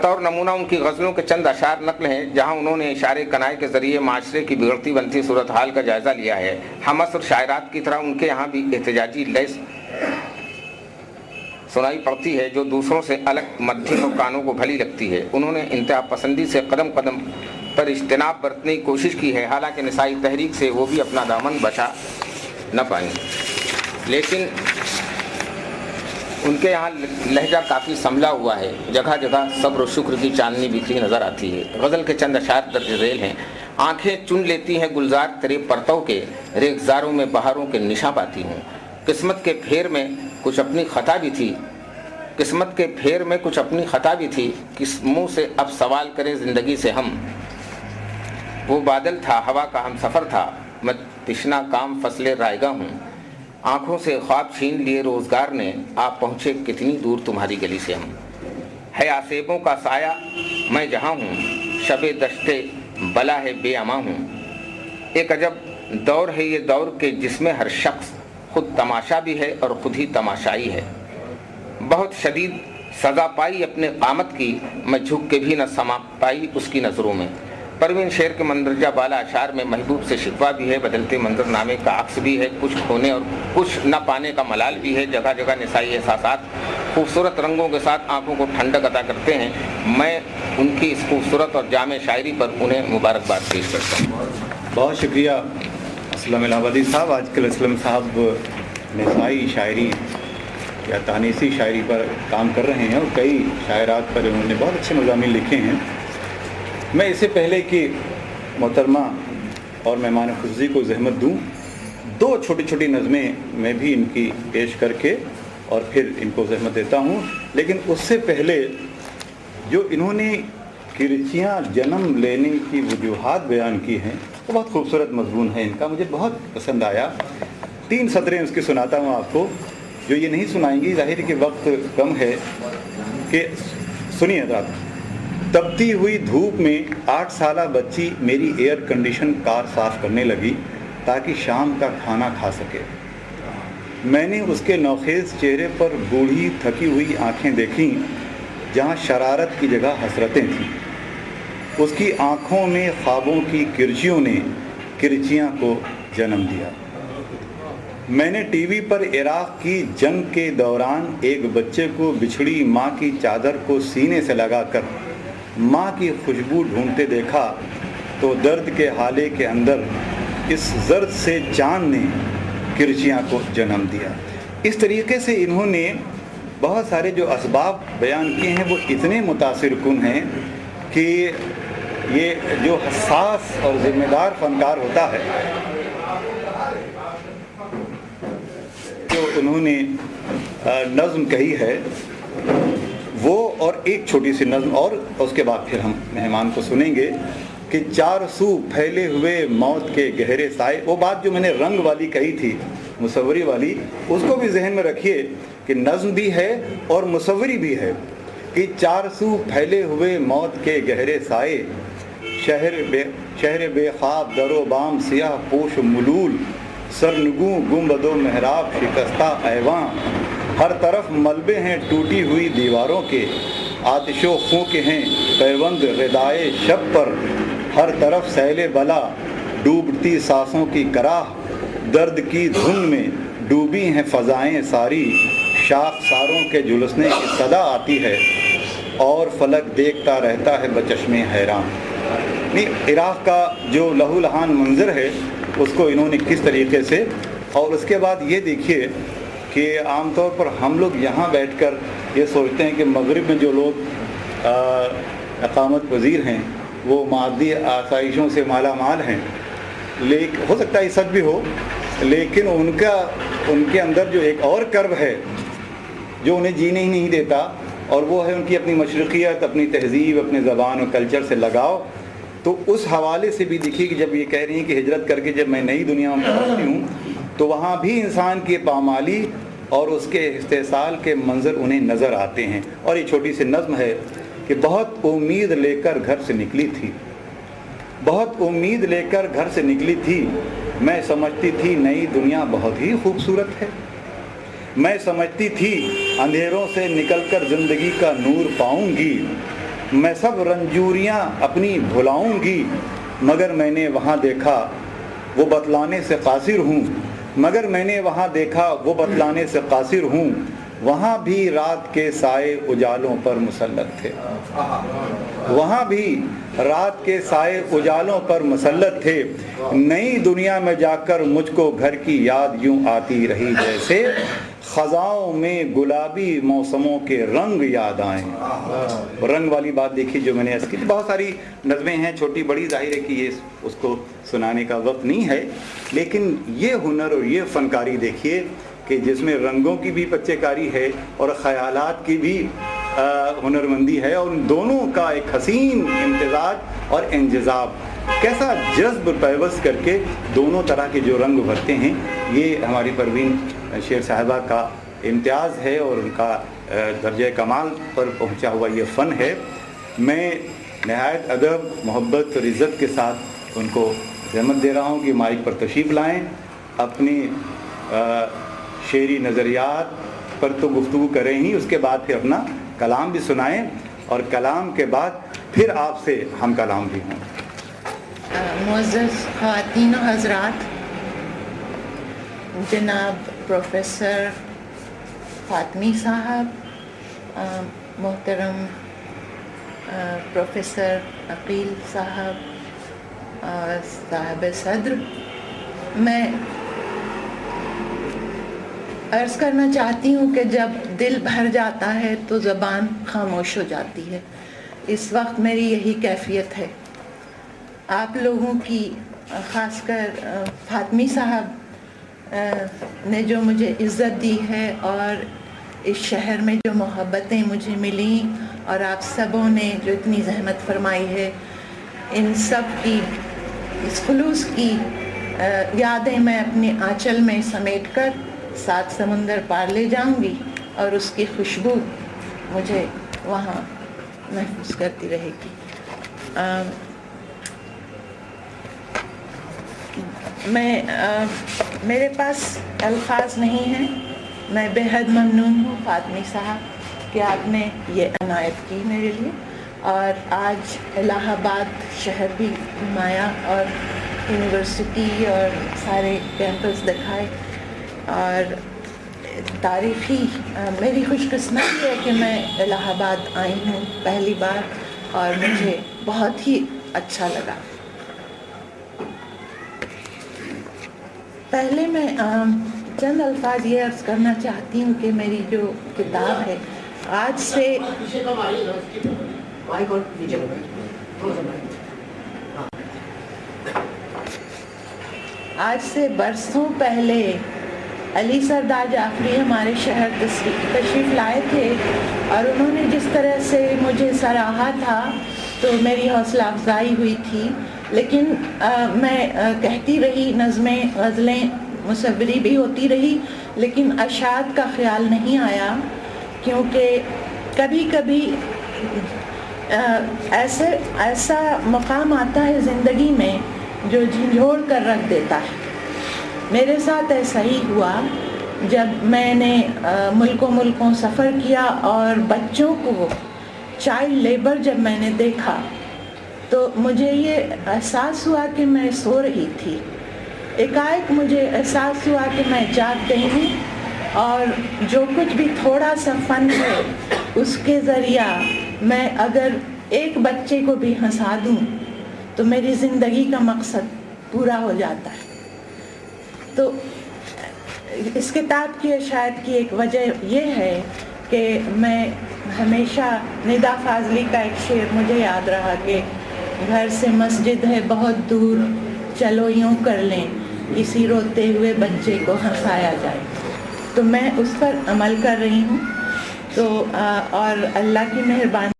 बतौर नमूना उनकी गज़लों के चंद अशार नकल हैं जहां उन्होंने इशारे कनाए के ज़रिए माशरे की बिगड़ती बनती सूरत हाल का जायज़ा लिया है। हमस और शायरात की तरह उनके यहाँ भी एहतजाजी लैस सुनाई पड़ती है जो दूसरों से अलग, मध्यम और कानों को भली लगती है। उन्होंने इंतहा पसंदी से कदम कदम पर इज्तनाब बरतने की कोशिश की है, हालांकि निसाई तहरीक से वो भी अपना दामन बचा न पाई, लेकिन उनके यहाँ लहजा काफ़ी संभला हुआ है। जगह जगह सब्र और शुक्र की चांदनी बिखरी नज़र आती है। गज़ल के चंद अशार दर्ज झेल हैं। आंखें चुन लेती हैं गुलजार तेरे परतों के, रेखजारों में बहारों के निशा पाती हूँ। किस्मत के फेर में कुछ अपनी ख़ता भी थी, किस्मत के फेर में कुछ अपनी ख़ता भी थी, किस मुँह से अब सवाल करें ज़िंदगी से हम। वो बादल था, हवा का हम सफ़र था, मैं तिश्ना काम फसले रायगा हूँ। आँखों से ख्वाब छीन लिए रोज़गार ने, आप पहुँचे कितनी दूर तुम्हारी गली से हम। है आसेबों का साया मैं जहाँ हूँ, शबे दश्ते बला है बेअमा हूँ। एक अजब दौर है ये दौर के जिसमें हर शख्स खुद तमाशा भी है और खुद ही तमाशाई है। बहुत शदीद सज़ा पाई अपने क़ामत की, मैं झुक के भी न समा पाई उसकी नज़रों में। परवीन शेर के मंदरजा बाला अशार में महबूब से शिकवा भी है, बदलते मंजरनामे का अक्स भी है, कुछ खोने और कुछ न पाने का मलाल भी है। जगह जगह निसाई एहसासात खूबसूरत रंगों के साथ आंखों को ठंडक अता करते हैं। मैं उनकी इस खूबसूरत और जामे शायरी पर उन्हें मुबारकबाद पेश करता हूँ। बहुत शुक्रिया असलम इलाहाबादी साहब। आजकल असलम साहब निसाई शायरी या तानीसी शायरी पर काम कर रहे हैं और कई शायरात पर उन्होंने बहुत अच्छे मज़ामीन लिखे हैं। मैं इससे पहले कि मोहतरमा और मेहमान खुशी को ज़हमत दूं, दो छोटी छोटी नज़में मैं भी इनकी पेश करके और फिर इनको ज़हमत देता हूं। लेकिन उससे पहले जो इन्होंने किरचियाँ जन्म लेने की वजूहात बयान की हैं वो बहुत खूबसूरत मज़मून है इनका, मुझे बहुत पसंद आया। 3 सतरें उसकी सुनाता हूँ आपको, जो ये नहीं सुनाएंगी, ज़ाहिर कि वक्त कम है। कि सुनिए हज़रात। तपती हुई धूप में 8 साला बच्ची मेरी एयर कंडीशन कार साफ़ करने लगी ताकि शाम का खाना खा सके। मैंने उसके नौखेज़ चेहरे पर बूढ़ी थकी हुई आंखें देखीं जहां शरारत की जगह हसरतें थीं। उसकी आंखों में ख्वाबों की किरचियों ने किरचियाँ को जन्म दिया। मैंने टीवी पर इराक़ की जंग के दौरान एक बच्चे को बिछड़ी माँ की चादर को सीने से लगाकर माँ की खुशबू ढूंढते देखा तो दर्द के हाले के अंदर इस जर्द से चांद ने किरचियाँ को जन्म दिया। इस तरीके से इन्होंने बहुत सारे जो असबाब बयान किए हैं वो इतने मुतासिर कुन हैं कि ये जो हसास और ज़िम्मेदार फ़नकार होता है, जो उन्होंने नज़्म कही है वो, और एक छोटी सी नज़्म और उसके बाद फिर हम मेहमान को सुनेंगे कि 4 सू फैले हुए मौत के गहरे साए। वो बात जो मैंने रंग वाली कही थी, मुसव्वरी वाली, उसको भी जहन में रखिए कि नज़्म भी है और मुसव्वरी भी है। कि 4 सू फैले हुए मौत के गहरे साए, शहर बेख्वाब दरो बाम सियाह पोश मुलूल, सरनगू गुंबदो महराब शिकस्ता ऐवां, हर तरफ मलबे हैं टूटी हुई दीवारों के, आतिशो फूंके हैं पैबंद रिदाए शब पर, हर तरफ सैले बला डूबती सांसों की कराह, दर्द की धुन में डूबी हैं फ़ज़ाएँ सारी, शाख सारों के झुलसने की सदा आती है और फलक देखता रहता है बचश्मे हैरान। नहीं, इराक़ का जो लहू लहान मंजर है उसको इन्होंने किस तरीके से, और उसके बाद ये देखिए कि आमतौर पर हम लोग यहाँ बैठकर ये सोचते हैं कि मगरिब में जो लोग इक़ामत पज़ीर हैं वो मादी आसाइशों से माला माल हैं, लेकिन हो सकता है सच भी हो, लेकिन उनके अंदर जो एक और कर्ब है जो उन्हें जीने ही नहीं देता, और वो है उनकी अपनी मशरक़ियत, अपनी तहज़ीब, अपने ज़बान और कल्चर से लगाव। तो उस हवाले से भी देखिए कि जब ये कह रही हैं कि हिजरत करके जब मैं नई दुनिया में पहुँचती हूँ तो वहाँ भी इंसान की पामाली और उसके इस्तेसाल के मंजर उन्हें नज़र आते हैं। और ये छोटी सी नज़्म है कि बहुत उम्मीद लेकर घर से निकली थी, बहुत उम्मीद लेकर घर से निकली थी, मैं समझती थी नई दुनिया बहुत ही खूबसूरत है, मैं समझती थी अंधेरों से निकलकर ज़िंदगी का नूर पाऊंगी, میں سب رنجوریاں اپنی بھلاؤں گی، مگر میں نے وہاں دیکھا وہ بتلانے سے قاصر ہوں، مگر میں نے وہاں دیکھا وہ بتلانے سے قاصر ہوں، وہاں بھی رات کے سائے اجالوں پر مسلط تھے، وہاں بھی رات کے سائے اجالوں پر مسلط تھے، نئی دنیا میں جا کر مجھ کو گھر کی یاد یوں آتی رہی جیسے خزاؤں میں گلابی موسموں کے رنگ یاد آئیں۔ رنگ والی بات دیکھی جو میں نے اس کی، بہت ساری نظمیں ہیں چھوٹی بڑی، ظاہر ہے کہ یہ اس کو سنانے کا وقت نہیں ہے، لیکن یہ ہنر اور یہ فنکاری دیکھیے کہ جس میں رنگوں کی بھی پچے کاری ہے اور خیالات کی بھی ہنرمندی ہے، اور ان دونوں کا ایک حسین امتزاج اور انجذاب، کیسا جذب پیوست کر کے دونوں طرح کے جو رنگ بھرتے ہیں، یہ ہماری پروین شیر صاحبہ کا امتیاز ہے اور ان کا درجہ کمال پر پہنچا ہوا یہ فن ہے۔ میں نہایت ادب، محبت اور عزت کے ساتھ ان کو زحمت دے رہا ہوں کہ مائک پر تشریف لائیں، اپنی شعری نظریات پر تو گفتگو کریں ہی، اس کے بعد پھر اپنا کلام بھی سنائیں، اور کلام کے بعد پھر آپ سے ہم کلام بھی ہوں۔ معزز خواتین و حضرات، جناب پروفیسر فاطمی صاحب، محترم پروفیسر عقیل صاحب، صاحب صدر، میں عرض کرنا چاہتی ہوں کہ جب دل بھر جاتا ہے تو زبان خاموش ہو جاتی ہے۔ اس وقت میری یہی کیفیت ہے۔ آپ لوگوں کی، خاص کر فاطمی صاحب نے جو مجھے عزت دی ہے، اور اس شہر میں جو محبتیں مجھے ملیں، اور آپ سبوں نے جو اتنی زحمت فرمائی ہے، ان سب کی، اس خلوص کی یادیں میں اپنے آنچل میں سمیٹ کر 7 سمندر پار لے جاؤں گی، اور اس کی خوشبو مجھے وہاں محفوظ کرتی رہے گی۔ میرے پاس الفاظ نہیں ہیں، میں بے حد ممنون ہوں فاطمی صاحب کہ آپ نے یہ عنایت کی میرے لیے، اور آج الہ آباد شہر بھی گھمایا اور یونیورسٹی اور سارے کیمپس دکھائے، اور تاریخی میری خوش قسمتی ہے کہ میں الہ آباد آئی ہوں پہلی بار، اور مجھے بہت ہی اچھا لگا۔ پہلے میں چند الفاظ یہ عرض کرنا چاہتی ہوں کہ میری جو کتاب ہے، آج سے برسوں پہلے علی سردار جعفری ہمارے شہر تشریف لائے تھے، اور انہوں نے جس طرح سے مجھے سراہا تھا تو میری حوصلہ افزائی ہوئی تھی، لیکن میں کہتی رہی، نظمیں غزلیں مصوری بھی ہوتی رہی، لیکن اشعار کا خیال نہیں آیا، کیونکہ کبھی کبھی ایسا مقام آتا ہے زندگی میں جو جھنجھوڑ کر رکھ دیتا ہے۔ میرے ساتھ ایسا ہی ہوا جب میں نے ملکوں سفر کیا، اور بچوں کو چائلڈ لیبر جب میں نے دیکھا تو مجھے یہ احساس ہوا کہ میں سو رہی تھی، ایک مجھے احساس ہوا کہ میں جاگ گئی ہوں، اور جو کچھ بھی تھوڑا سا فن ہے اس کے ذریعہ میں اگر ایک بچے کو بھی ہنسا دوں تو میری زندگی کا مقصد پورا ہو جاتا ہے۔ تو اس کتاب کی اشاعت کی ایک وجہ یہ ہے کہ میں ہمیشہ ندا فاضلی کا ایک شعر مجھے یاد رہا کہ گھر سے مسجد ہے بہت دور، چلو یوں کر لیں کسی روتے ہوئے بچے کو ہنسایا جائے، تو میں اس پر عمل کر رہی ہوں۔ تو اور اللہ کی مہربانی